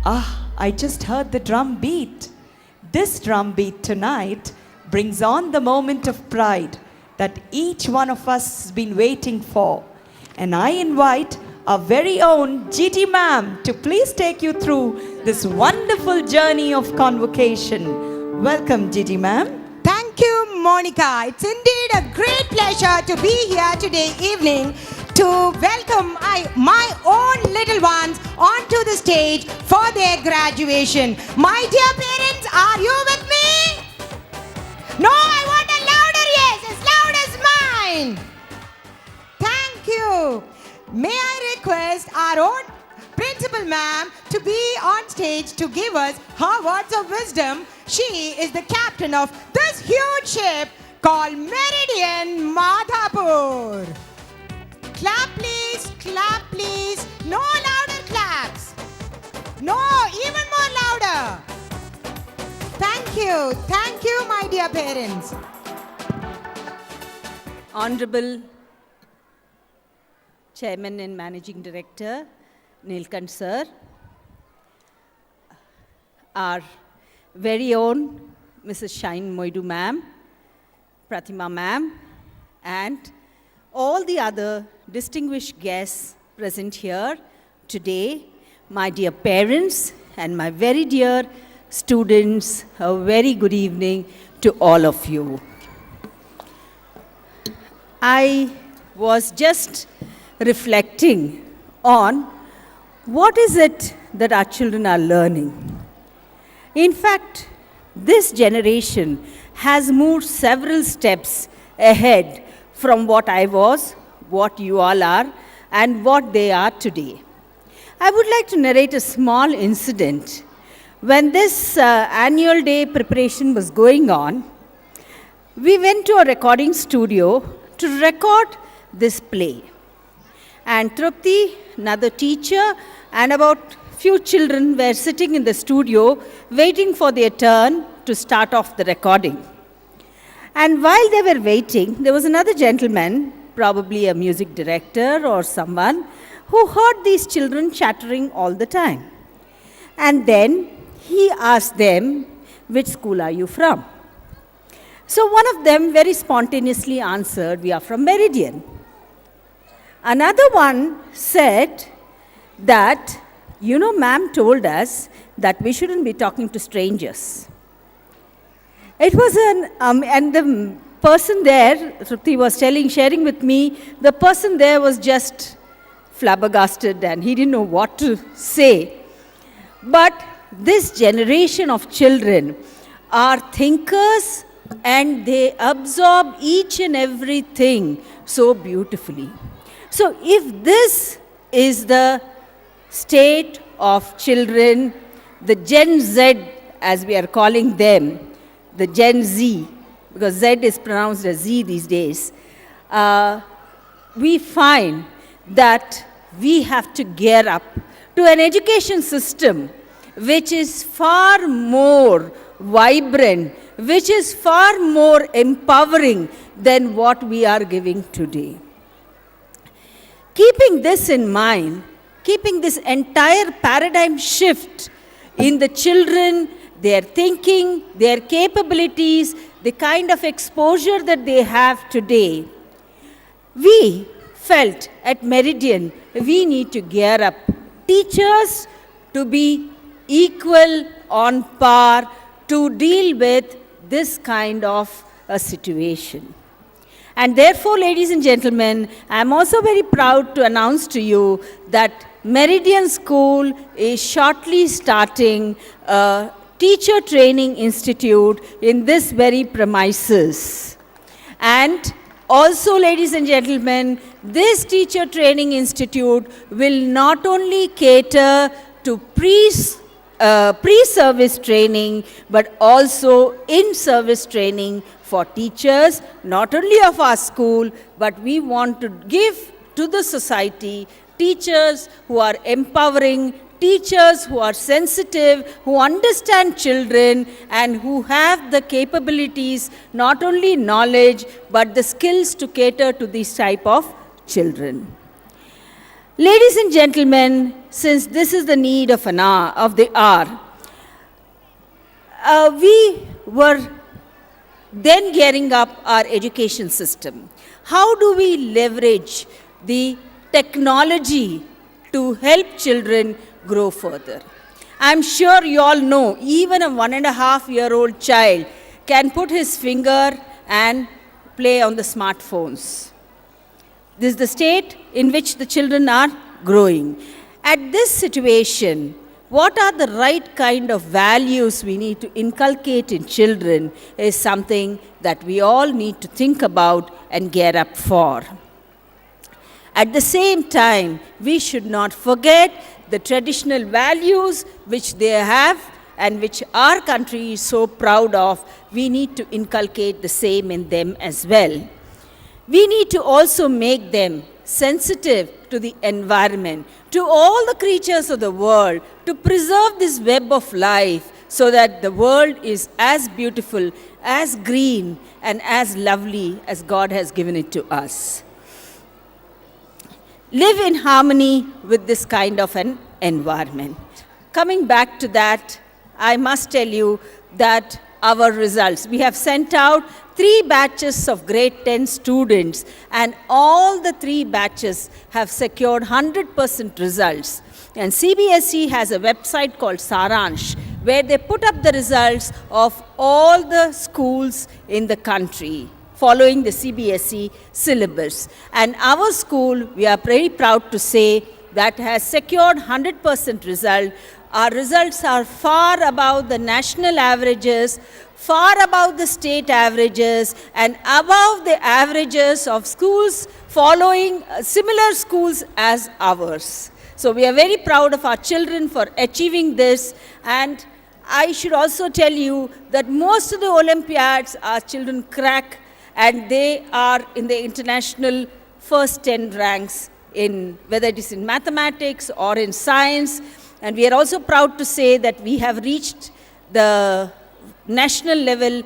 Ah, I just heard the drum beat. This drum beat tonight brings on the moment of pride that each one of us has been waiting for. And I invite our very own Gigi ma'am to please take you through this wonderful journey of convocation. Welcome, Gigi ma'am. Thank you, Monica. It's indeed a great pleasure to be here today evening to welcome my own little ones onto the stage for their graduation. My dear parents, are you with me? No, I want a louder yes, as loud as mine. Thank you. May I request our own principal ma'am to be on stage to give us her words of wisdom. She is the captain of this huge ship called Meridian Madhapur. Clap please, no louder claps. No, even more louder. Thank you my dear parents. Honorable Chairman and Managing Director, Nilkant Sir, our very own Mrs. Shine Moidu ma'am, Pratima ma'am, and all the other distinguished guests present here today, my dear parents and my very dear students, a very good evening to all of you. I was just reflecting on what is it that our children are learning. In fact, this generation has moved several steps ahead from what I was, what you all are, and what they are today. I would like to narrate a small incident. When this annual day preparation was going on, we went to a recording studio to record this play. And Trupti, another teacher, and about few children were sitting in the studio waiting for their turn to start off the recording. And while they were waiting, there was another gentleman, probably a music director or someone, who heard these children chattering all the time. And then he asked them, "Which school are you from?" So one of them very spontaneously answered, "We are from Meridian." Another one said that, ma'am told us that we shouldn't be talking to strangers. It was and the person there, Trupti was sharing with me, the person there was just flabbergasted and he didn't know what to say. But this generation of children are thinkers and they absorb each and everything so beautifully. So if this is the state of children, the Gen Z as we are calling them, the Gen Z, because Z is pronounced as Z these days, we find that we have to gear up to an education system which is far more vibrant, which is far more empowering than what we are giving today. Keeping this in mind, keeping this entire paradigm shift in the children, their thinking, their capabilities, the kind of exposure that they have today, we felt at Meridian we need to gear up teachers to be equal, on par, to deal with this kind of a situation. And therefore, ladies and gentlemen, I am also very proud to announce to you that Meridian School is shortly starting a teacher training institute in this very premises. And also, ladies and gentlemen, this teacher training institute will not only cater to pre-service training, but also in-service training for teachers, not only of our school, but we want to give to the society teachers who are empowering, teachers who are sensitive, who understand children, and who have the capabilities, not only knowledge, but the skills to cater to this type of children. Ladies and gentlemen, since this is the need of the hour, we were then gearing up our education system. How do we leverage the technology to help children grow further? I'm sure you all know, even a 1.5-year-old child can put his finger and play on the smartphones. This is the state in which the children are growing. At this situation, what are the right kind of values we need to inculcate in children is something that we all need to think about and gear up for. At the same time, we should not forget the traditional values which they have and which our country is so proud of. We need to inculcate the same in them as well. We need to also make them sensitive to the environment, to all the creatures of the world, to preserve this web of life so that the world is as beautiful, as green, and as lovely as God has given it to us. Live in harmony with this kind of an environment. Coming back to that, I must tell you that our results, we have sent out 3 batches of grade 10 students, and all the 3 batches have secured 100% results. And CBSE has a website called Saransh, where they put up the results of all the schools in the country following the CBSE syllabus. And our school, we are very proud to say, that has secured 100% result. Our results are far above the national averages, far above the state averages, and above the averages of schools following similar schools as ours. So we are very proud of our children for achieving this. And I should also tell you that most of the Olympiads our children crack, and they are in the international first 10 ranks, in whether it is in mathematics or in science. And we are also proud to say that we have reached the national level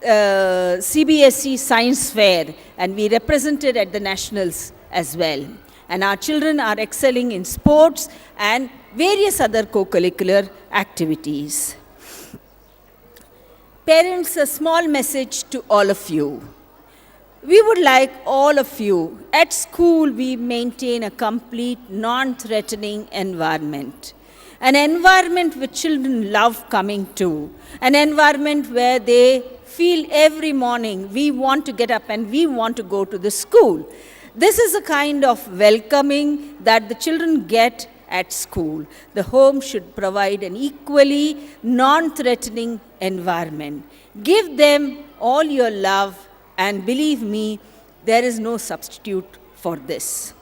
CBSE Science Fair, and we represented at the nationals as well. And our children are excelling in sports and various other co-curricular activities. Parents, a small message to all of you. We would like all of you, at school we maintain a complete non-threatening environment. An environment which children love coming to. An environment where they feel every morning we want to get up and we want to go to the school. This is a kind of welcoming that the children get at school. The home should provide an equally non-threatening environment. Give them all your love, and believe me, there is no substitute for this.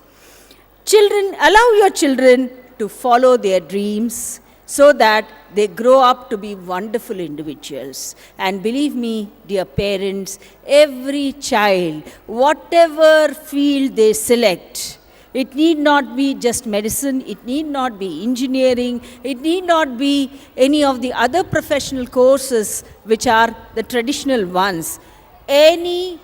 Children, allow your children to follow their dreams so that they grow up to be wonderful individuals. And believe me, dear parents, every child, whatever field they select, it need not be just medicine, it need not be engineering, it need not be any of the other professional courses which are the traditional ones. Any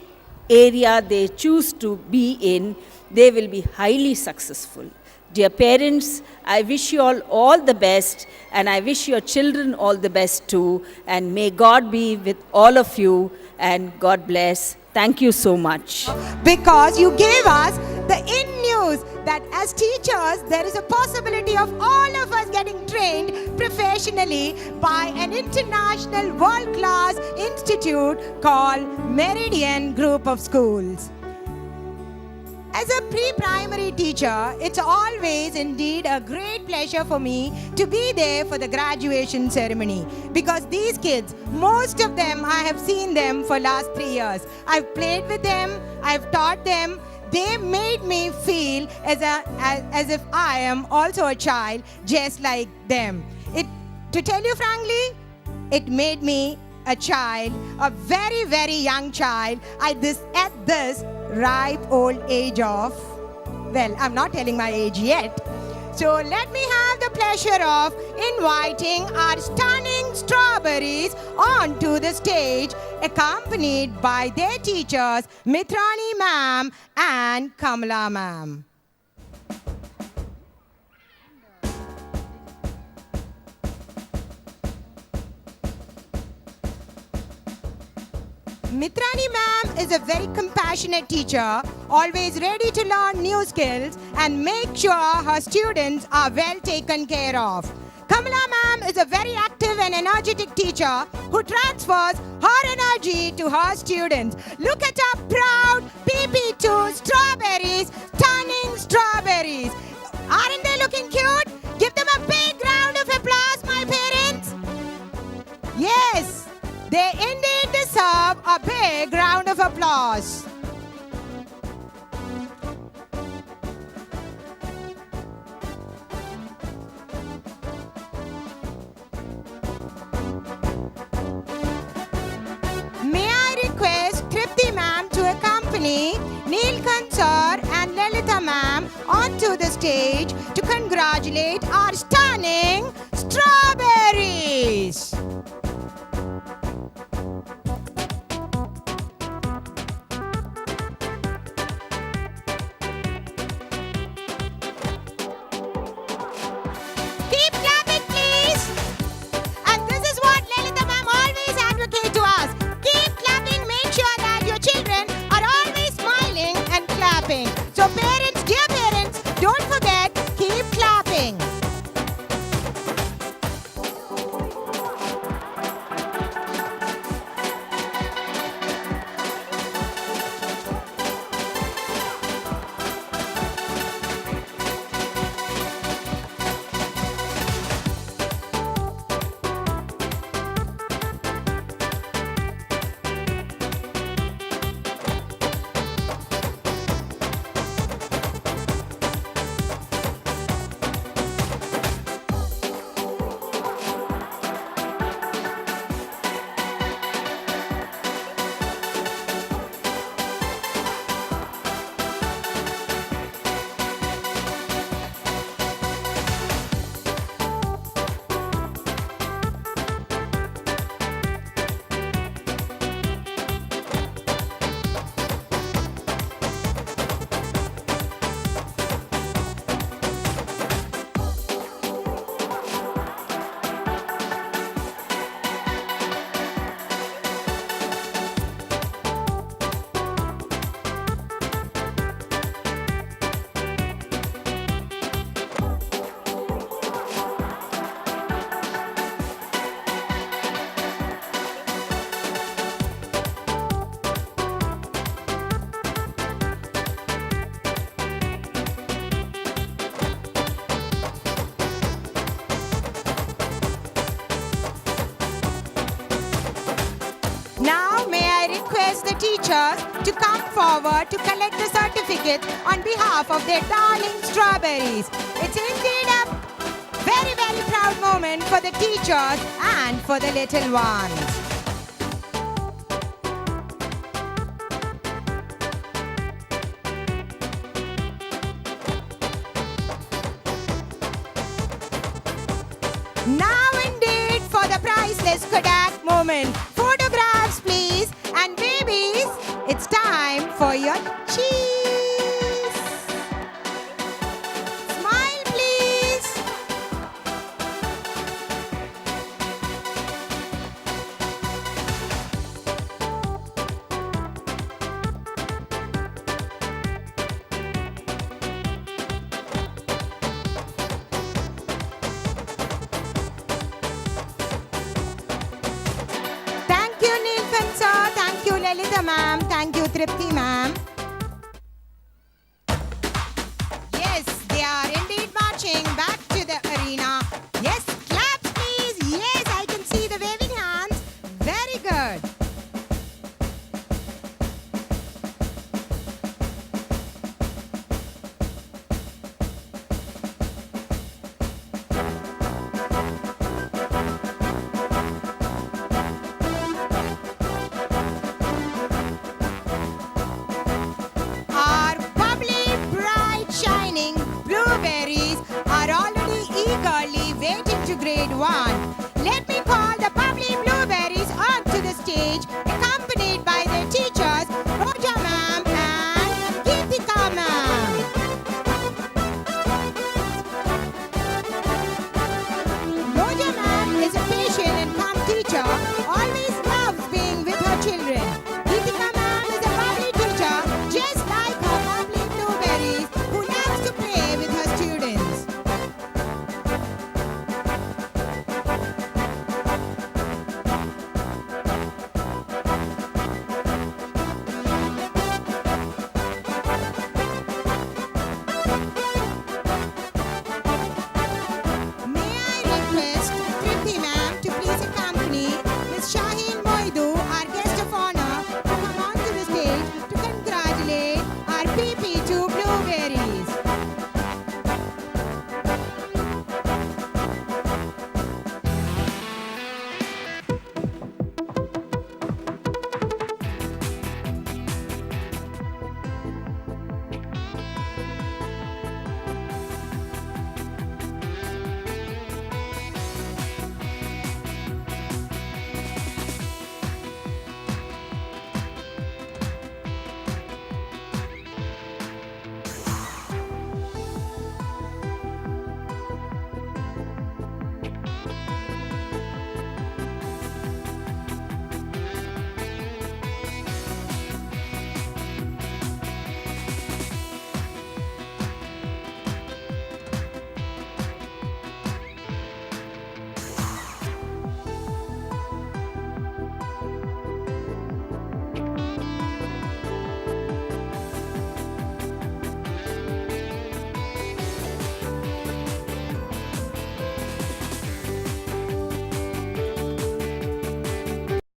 area they choose to be in, they will be highly successful. Dear parents, I wish you all the best, and I wish your children all the best too, and may God be with all of you, and God bless. Thank you so much. Because you gave us the in-news that as teachers, there is a possibility of all of us getting trained professionally by an international world-class institute called Meridian Group of Schools. As a pre-primary teacher, it's always indeed a great pleasure for me to be there for the graduation ceremony, because these kids, most of them, I have seen them for last 3 years. I've played with them, I've taught them. They made me feel as if I am also a child just like them. To tell you frankly, it made me a child, a very, very young child at this ripe old age of, well, I'm not telling my age yet. So let me have the pleasure of inviting our stunning strawberries onto the stage, accompanied by their teachers, Mithrani ma'am and Kamala ma'am. Mitrani ma'am is a very compassionate teacher, always ready to learn new skills and make sure her students are well taken care of. Kamala ma'am is a very active and energetic teacher who transfers her energy to her students. Look at our proud PP2 strawberries, stunning strawberries. Aren't they looking cute? Give them a big round of applause, my parents. Yes, they indeed deserve a big round of applause. May I request Tripti ma'am to accompany Neelkant sir and Lalita ma'am onto the stage to congratulate our stunning strawberries. Keep clapping, please. And this is what Lalita ma'am always advocate to us. Keep clapping. Make sure that your children are always smiling and clapping. So parents, dear parents, don't forget, keep clapping. Now may I request the teachers to come forward to collect the certificate on behalf of their darling strawberries. It's indeed a very, very proud moment for the teachers and for the little ones. Now indeed for the priceless Kodak moment. Photographs please, and babies, it's time for your cheese. Smile please. Thank you, Neelkant sir. Thank you, Lalita ma'am. Thank you, Tripti ma'am. Yes, they are indeed marching back to the arena. Yes, claps please. Yes, I can see the waving hands. Very good. Our bubbly, bright, shining blueberries are already eagerly waiting to grade 1. Let me call the bubbly